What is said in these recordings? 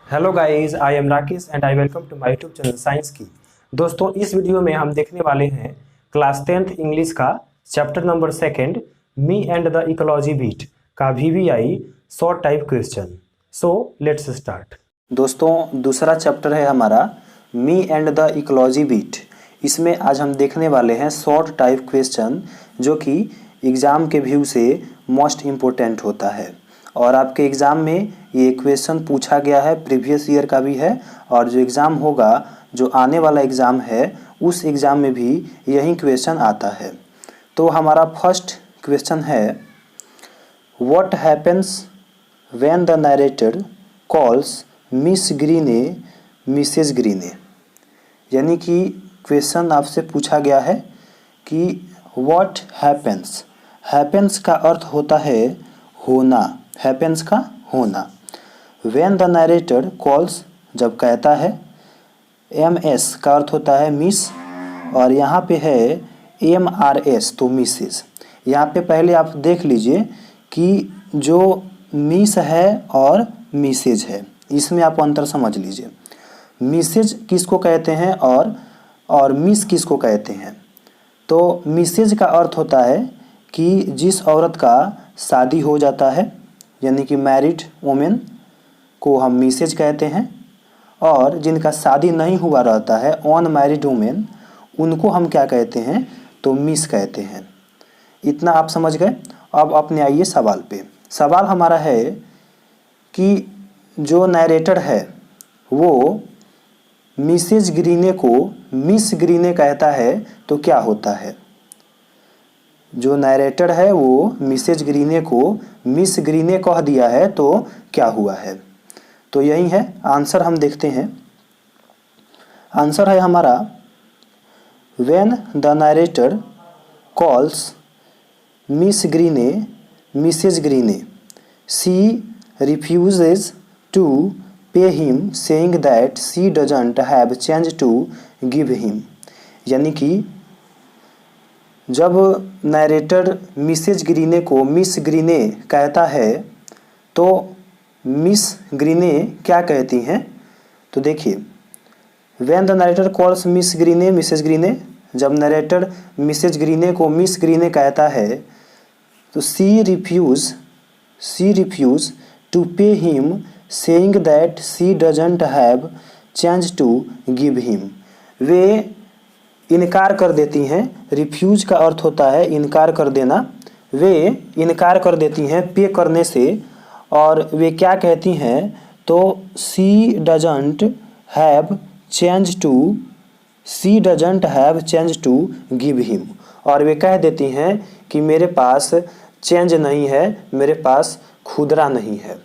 Hello guys, I am Rakesh and I welcome to my YouTube channel science की। दोस्तों, इस video में हम देखने वाले हैं क्लास 10th इंग्लिश का chapter number 2 me and the ecology bit का VVI short type question. So let's start. दोस्तों, दूसरा चैप्टर है हमारा me and the ecology bit. इसमें आज हम देखने वाले हैं शॉर्ट टाइप क्वेश्चन जो कि एग्ज़ाम के व्यू से मोस्ट इम्पोर्टेंट होता है और आपके एग्ज़ाम में ये क्वेश्चन पूछा गया है, प्रीवियस ईयर का भी है और जो एग्ज़ाम होगा, जो आने वाला एग्ज़ाम है, उस एग्ज़ाम में भी यही क्वेश्चन आता है। तो हमारा फर्स्ट क्वेश्चन है, what happens when the narrator calls Miss Greene Mrs Greene. यानी कि क्वेश्चन आपसे पूछा गया है कि व्हाट हैपन्स, हैपन्स का अर्थ होता है होना, हैपन्स का होना। व्हेन द नरेटर कॉल्स, जब कहता है, MS का अर्थ होता है मिस और यहाँ पे है MRS तो मिसेज। यहाँ पे पहले आप देख लीजिए कि जो मिस है और मिसेज है, इसमें आप अंतर समझ लीजिए। मिसेज किसको कहते हैं और मिस किसको कहते हैं। तो मिसेज का अर्थ होता है कि जिस औरत का शादी हो जाता है, यानी कि मैरिड वुमेन को हम मिसेज कहते हैं, और जिनका शादी नहीं हुआ रहता है अनमैरिड वुमेन, उनको हम क्या कहते हैं, तो मिस कहते हैं। इतना आप समझ गए। अब अपने आइए सवाल पे। सवाल हमारा है कि जो नरेटर है वो मिसेज ग्रीने को मिस ग्रीने कहता है तो क्या होता है। जो नरेटर है वो मिसेज ग्रीने को मिस ग्रीने कह दिया है तो क्या हुआ है। तो यही है आंसर, हम देखते हैं। आंसर है हमारा, when the narrator calls Miss Greene Mrs Greene she refuses to pay him saying that she doesn't have change to give him. यानी कि जब नरेटर मिसेज ग्रीने को मिस ग्रीने कहता है तो मिस ग्रीने क्या कहती हैं। तो देखिए, when the narrator calls Miss Greene Mrs Greene, जब नरेटर मिसेज ग्रीने को मिस ग्रीने कहता है तो she refuse to pay him saying that she doesn't have change to give him. वे इनकार कर देती हैं। रिफ्यूज का अर्थ होता है इनकार कर देना। वे इनकार कर देती हैं पे करने से, और वे क्या कहती हैं, तो she doesn't have change to give him. और वे कह देती हैं कि मेरे पास चेंज नहीं है, मेरे पास खुदरा नहीं है,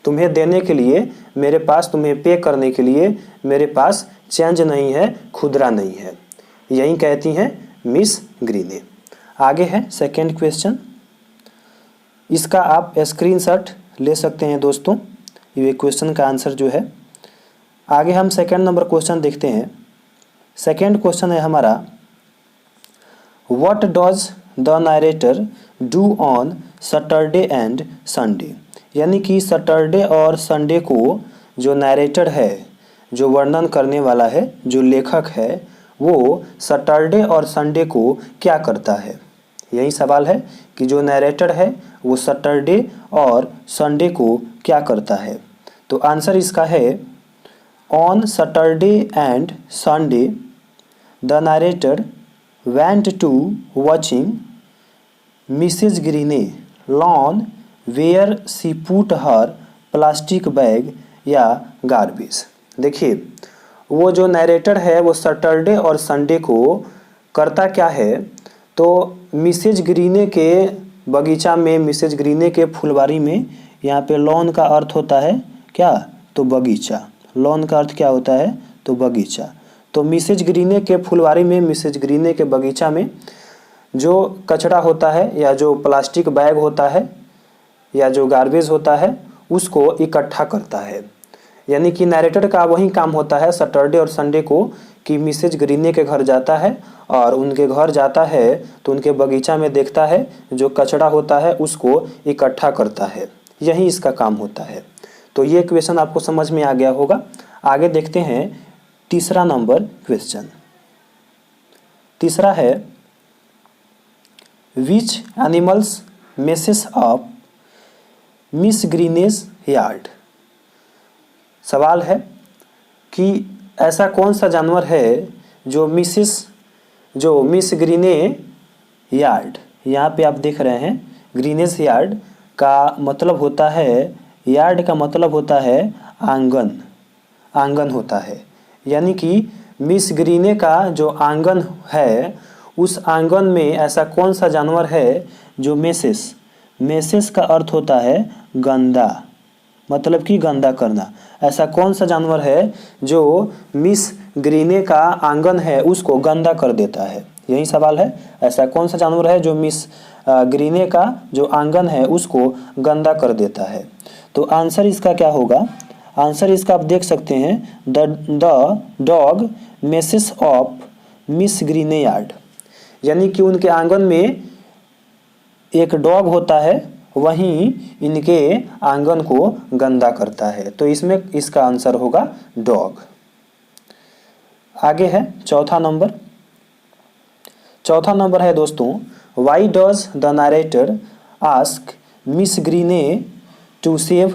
तुम्हें देने के लिए मेरे पास, तुम्हें पे करने के लिए मेरे पास चेंज नहीं है, खुदरा नहीं है। यही कहती हैं मिस ग्रीने। आगे है सेकंड क्वेश्चन। इसका आप स्क्रीनशॉट ले सकते हैं दोस्तों, ये क्वेश्चन का आंसर जो है। आगे हम सेकंड नंबर क्वेश्चन देखते हैं। सेकंड क्वेश्चन है हमारा, what does the narrator do on Saturday and Sunday. यानी कि सैटरडे और संडे को जो नरेटर है, जो वर्णन करने वाला है, जो लेखक है, वो सैटरडे और संडे को क्या करता है। यही सवाल है कि जो नरेटर है वो सैटरडे और संडे को क्या करता है। तो आंसर इसका है, on Saturday and Sunday the narrator went to watching Mrs Greene lawn where she put her plastic bag या गार्बेज। देखिए, वो जो नरेटर है वो सैटरडे और संडे को करता क्या है, तो मिसेज ग्रीने के बगीचा में, मिसेज ग्रीने के फुलवारी में, यहाँ पे लॉन का अर्थ होता है क्या, तो बगीचा। लॉन का अर्थ क्या होता है, तो बगीचा। तो मिसेज ग्रीने के फुलवारी में, मिसेज ग्रीने के बगीचा में जो कचरा होता है या जो प्लास्टिक बैग होता है या जो गार्बेज होता है उसको इकट्ठा करता है। यानी कि नरेटर का वही काम होता है सैटरडे और संडे को कि मिसेज ग्रीने के घर जाता है और उनके घर जाता है तो उनके बगीचा में देखता है, जो कचरा होता है उसको इकट्ठा करता है। यही इसका काम होता है। तो ये क्वेश्चन आपको समझ में आ गया होगा। आगे देखते हैं तीसरा नंबर क्वेश्चन। तीसरा है which animals messes up miss Greenidge yard. सवाल है कि ऐसा कौन सा जानवर है जो मिस ग्रीने यार्ड, यहाँ पे आप देख रहे हैं ग्रीनेज यार्ड का मतलब होता है, यार्ड का मतलब होता है आंगन, आंगन होता है। यानी कि मिस ग्रीने का जो आंगन है उस आंगन में ऐसा कौन सा जानवर है जो मेसेस का अर्थ होता है गंदा, मतलब कि गंदा करना। ऐसा कौन सा जानवर है जो मिस ग्रीने का आंगन है उसको गंदा कर देता है, यही सवाल है। ऐसा कौन सा जानवर है जो मिस ग्रीने का जो आंगन है उसको गंदा कर देता है। तो आंसर इसका क्या होगा, आंसर इसका आप देख सकते हैं the dog messes of Miss Greene yard. यानी कि उनके आंगन में एक डॉग होता है, वहीं इनके आंगन को गंदा करता है। तो इसमें इसका आंसर होगा डॉग। आगे है चौथा नंबर। चौथा नंबर है दोस्तों, why does the narrator ask Miss Greene to save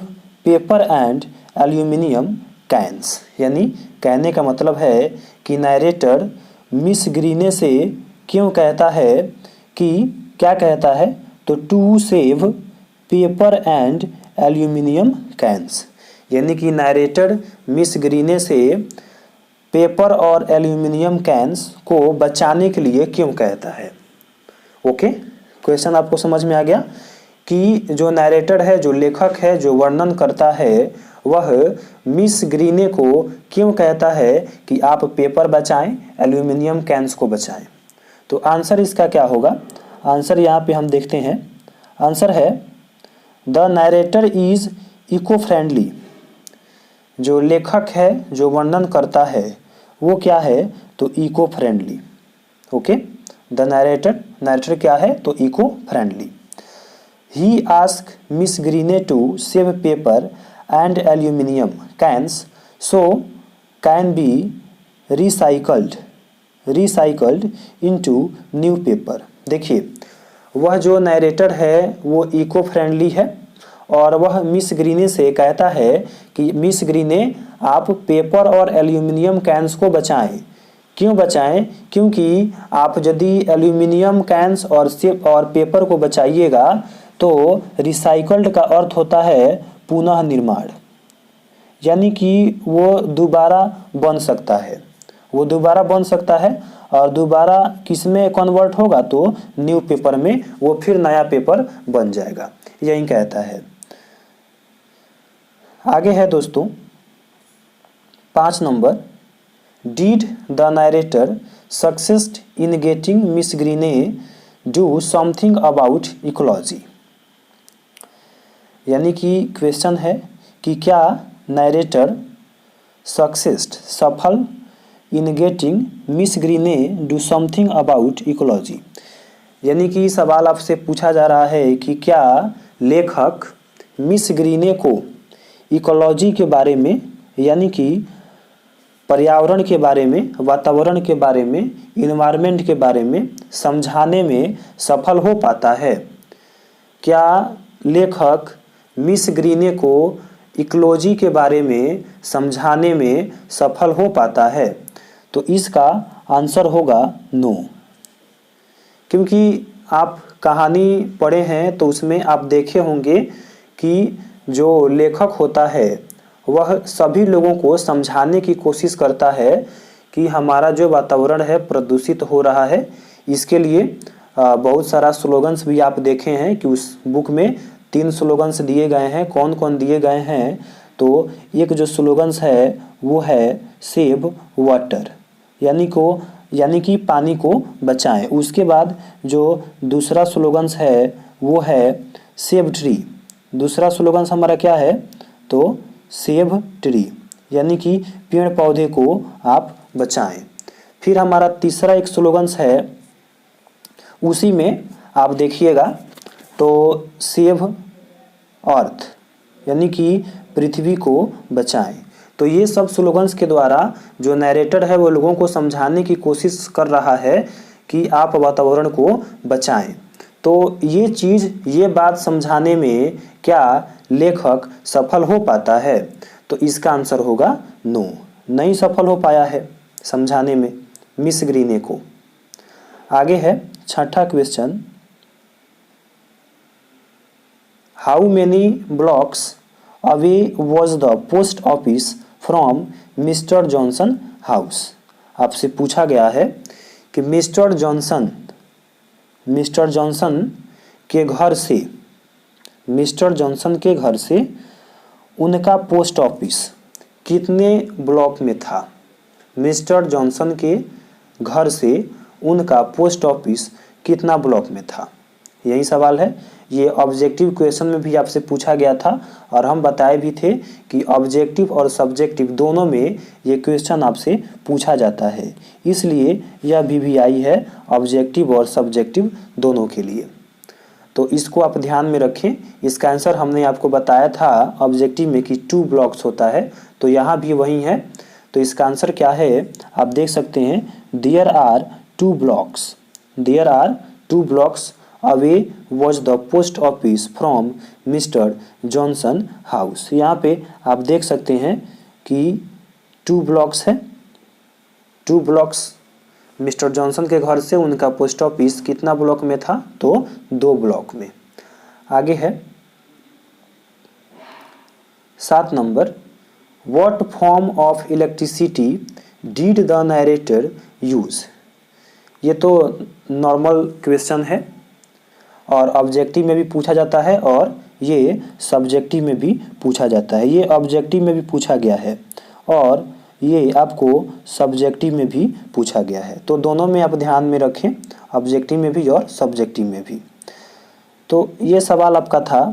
paper and aluminium cans. यानी कहने का मतलब है कि नरेटर मिस ग्रीने से क्यों कहता है कि क्या कहता है, तो to save paper and aluminium cans. यानी कि नरेटर मिस ग्रीने से पेपर और एल्यूमिनियम कैंस को बचाने के लिए क्यों कहता है। ओके, क्वेश्चन आपको समझ में आ गया कि जो नरेटर है, जो लेखक है, जो वर्णन करता है, वह मिस ग्रीने को क्यों कहता है कि आप पेपर बचाएं, एल्यूमिनियम कैंस को बचाएं। तो आंसर इसका क्या होगा, आंसर यहाँ पे हम देखते हैं। आंसर है the narrator is eco friendly. जो लेखक है, जो वर्णन करता है, वो क्या है, तो eco friendly. Okay, the narrator क्या है, तो eco friendly. He ask Miss Greene to save paper and aluminium cans so can be recycled into new paper. देखिए, वह जो नरेटर है वो इको फ्रेंडली है और वह मिस ग्रीने से कहता है कि मिस ग्रीने आप पेपर और एल्यूमिनियम कैंस को बचाएं। क्यों बचाएं, क्योंकि आप यदि एल्यूमिनियम कैंस और पेपर को बचाइएगा तो रिसाइकल्ड का अर्थ होता है पुनः निर्माण, यानी कि वो दोबारा बन सकता है, वो दोबारा बन सकता है और दोबारा किस में कन्वर्ट होगा, तो न्यू पेपर में, वो फिर नया पेपर बन जाएगा, यही कहता है। आगे है दोस्तों 5 number, did the narrator succeeded in getting Miss Greene do something about ecology. यानी कि क्वेश्चन है कि क्या नरेटर सक्सेस्ड, सफल, in getting Miss Greene do something about ecology. यानी कि सवाल आपसे पूछा जा रहा है कि क्या लेखक मिस ग्रीने को इकोलॉजी के बारे में, यानी कि पर्यावरण के बारे में, वातावरण के बारे में, इन्वायरमेंट के बारे में समझाने में सफल हो पाता है। क्या लेखक मिस ग्रीने को इकोलॉजी के बारे में समझाने में सफल हो पाता है, तो इसका आंसर होगा नो। क्योंकि आप कहानी पढ़े हैं तो उसमें आप देखे होंगे कि जो लेखक होता है वह सभी लोगों को समझाने की कोशिश करता है कि हमारा जो वातावरण है प्रदूषित हो रहा है। इसके लिए बहुत सारा स्लोगन्स भी आप देखे हैं कि उस बुक में 3 स्लोगन्स दिए गए हैं। कौन कौन दिए गए हैं, तो एक जो स्लोगन्स है वो है सेव वाटर, यानी कि पानी को बचाएं। उसके बाद जो दूसरा स्लोगन्स है वो है सेव ट्री। दूसरा स्लोगन्स हमारा क्या है, तो सेव ट्री, यानी कि पेड़ पौधे को आप बचाएं। फिर हमारा तीसरा एक स्लोगन्स है, उसी में आप देखिएगा तो सेव अर्थ, यानी कि पृथ्वी को बचाएं। तो ये सब स्लोगन्स के द्वारा जो नैरेटर है वो लोगों को समझाने की कोशिश कर रहा है कि आप वातावरण को बचाएं। तो ये बात समझाने में क्या लेखक सफल हो पाता है? तो इसका आंसर होगा नो, नहीं सफल हो पाया है समझाने में मिस ग्रीने को। आगे है छठा question, how many blocks away was the post office from mister Johnson house. आपसे पूछा गया है कि मिस्टर जॉनसन के घर से उनका पोस्ट ऑफिस कितने ब्लॉक में था? मिस्टर जॉनसन के घर से उनका पोस्ट ऑफिस कितना ब्लॉक में था, यही सवाल है। ये ऑब्जेक्टिव क्वेश्चन में भी आपसे पूछा गया था और हम बताए भी थे कि ऑब्जेक्टिव और सब्जेक्टिव दोनों में ये क्वेश्चन आपसे पूछा जाता है, इसलिए यह VVI है ऑब्जेक्टिव और सब्जेक्टिव दोनों के लिए। तो इसको आप ध्यान में रखें। इसका आंसर हमने आपको बताया था ऑब्जेक्टिव में कि 2 ब्लॉक्स होता है, तो यहाँ भी वही है। तो इसका आंसर क्या है आप देख सकते हैं, there are 2 blocks away was the post office from mister Johnson house. यहाँ पे आप देख सकते हैं कि 2 ब्लॉक्स है, 2 ब्लॉक्स मिस्टर जॉनसन के घर से उनका पोस्ट ऑफिस कितना ब्लॉक में था? तो 2 ब्लॉक में। आगे है 7 number, what form of electricity did the narrator use. ये तो नॉर्मल क्वेश्चन है और ऑब्जेक्टिव में भी पूछा जाता है और ये सब्जेक्टिव में भी पूछा जाता है। ये ऑब्जेक्टिव में भी पूछा गया है और ये आपको सब्जेक्टिव में भी पूछा गया है, तो दोनों में आप ध्यान में रखें, ऑब्जेक्टिव में भी और सब्जेक्टिव में भी। तो ये सवाल आपका था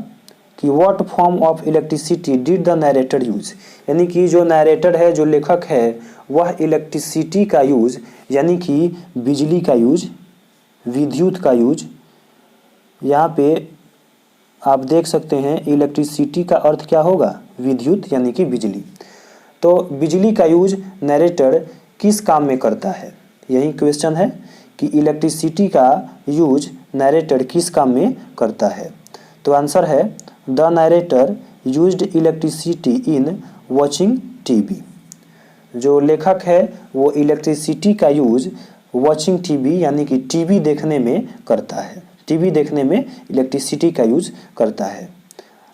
कि what form of electricity did the narrator use, यानी कि जो नरेटर है, जो लेखक है, वह इलेक्ट्रिसिटी का यूज यानी कि बिजली का यूज, विद्युत का यूज, यहाँ पे आप देख सकते हैं इलेक्ट्रिसिटी का अर्थ क्या होगा? विद्युत यानी कि बिजली। तो बिजली का यूज नरेटर किस काम में करता है? यही क्वेश्चन है कि इलेक्ट्रिसिटी का यूज नरेटर किस काम में करता है। तो आंसर है the narrator used electricity in watching TV. जो लेखक है वो इलेक्ट्रिसिटी का यूज वॉचिंग टीवी यानी कि टीवी देखने में करता है, टीवी देखने में इलेक्ट्रिसिटी का यूज करता है।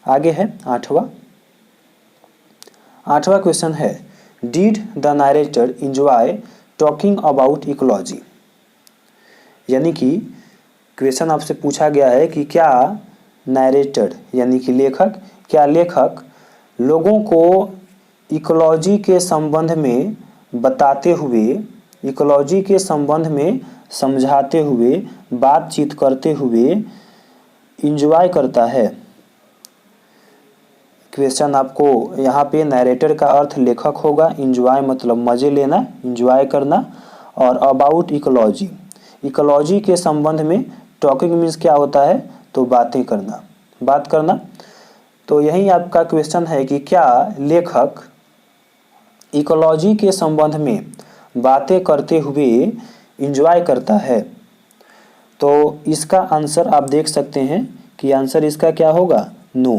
आगे है आठवां क्वेश्चन है, did the narrator enjoy talking about ecology. यानी कि क्वेश्चन आपसे पूछा गया है कि क्या नरेटर यानी कि लेखक लोगों को इकोलॉजी के संबंध में बताते हुए, इकोलॉजी के संबंध में समझाते हुए, बातचीत करते हुए इंजॉय करता है। क्वेश्चन आपको यहाँ पे नरेटर का अर्थ लेखक होगा, इंजॉय मतलब मज़े लेना, इंजॉय करना, और अबाउट इकोलॉजी, इकोलॉजी के संबंध में टॉकिंग मीन्स क्या होता है? तो बातें करना, बात करना। तो यही आपका क्वेश्चन है कि क्या लेखक इकोलॉजी के संबंध में बातें करते हुए इंजॉय करता है? तो इसका आंसर आप देख सकते हैं कि आंसर इसका क्या होगा? नो।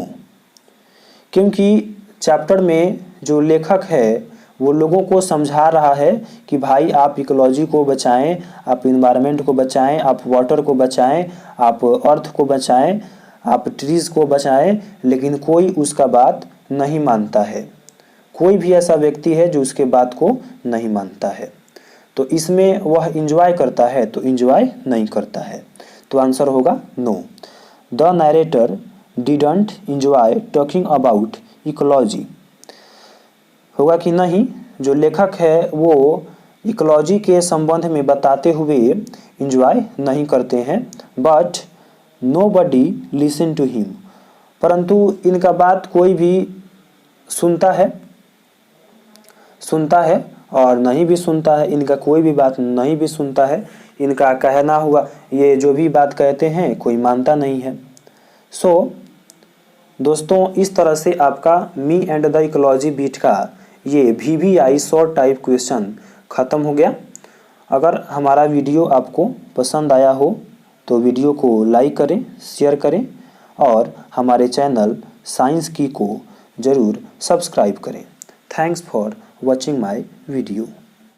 क्योंकि चैप्टर में जो लेखक है वो लोगों को समझा रहा है कि भाई आप इकोलॉजी को बचाएं, आप इन्वायरमेंट को बचाएं, आप वाटर को बचाएं, आप अर्थ को बचाएं, आप ट्रीज़ को बचाएं, लेकिन कोई उसका बात नहीं मानता है। कोई भी ऐसा व्यक्ति है जो उसके बात को नहीं मानता है। तो इसमें वह इंजॉय करता है तो इंजॉय नहीं करता है। तो आंसर होगा no. The narrator didn't enjoy talking about ecology होगा कि नहीं, जो लेखक है वो इकोलॉजी के संबंध में बताते हुए इंजॉय नहीं करते हैं। But nobody listen to him, परंतु इनका बात कोई भी सुनता है और नहीं भी सुनता है, इनका कोई भी बात नहीं भी सुनता है। इनका कहना हुआ ये जो भी बात कहते हैं कोई मानता नहीं है। सो दोस्तों इस तरह से आपका me and the ecology bit का ये VVI शॉर्ट टाइप क्वेश्चन ख़त्म हो गया। अगर हमारा वीडियो आपको पसंद आया हो तो वीडियो को लाइक करें, शेयर करें और हमारे चैनल साइंस की को ज़रूर सब्सक्राइब करें। Thanks for watching my video.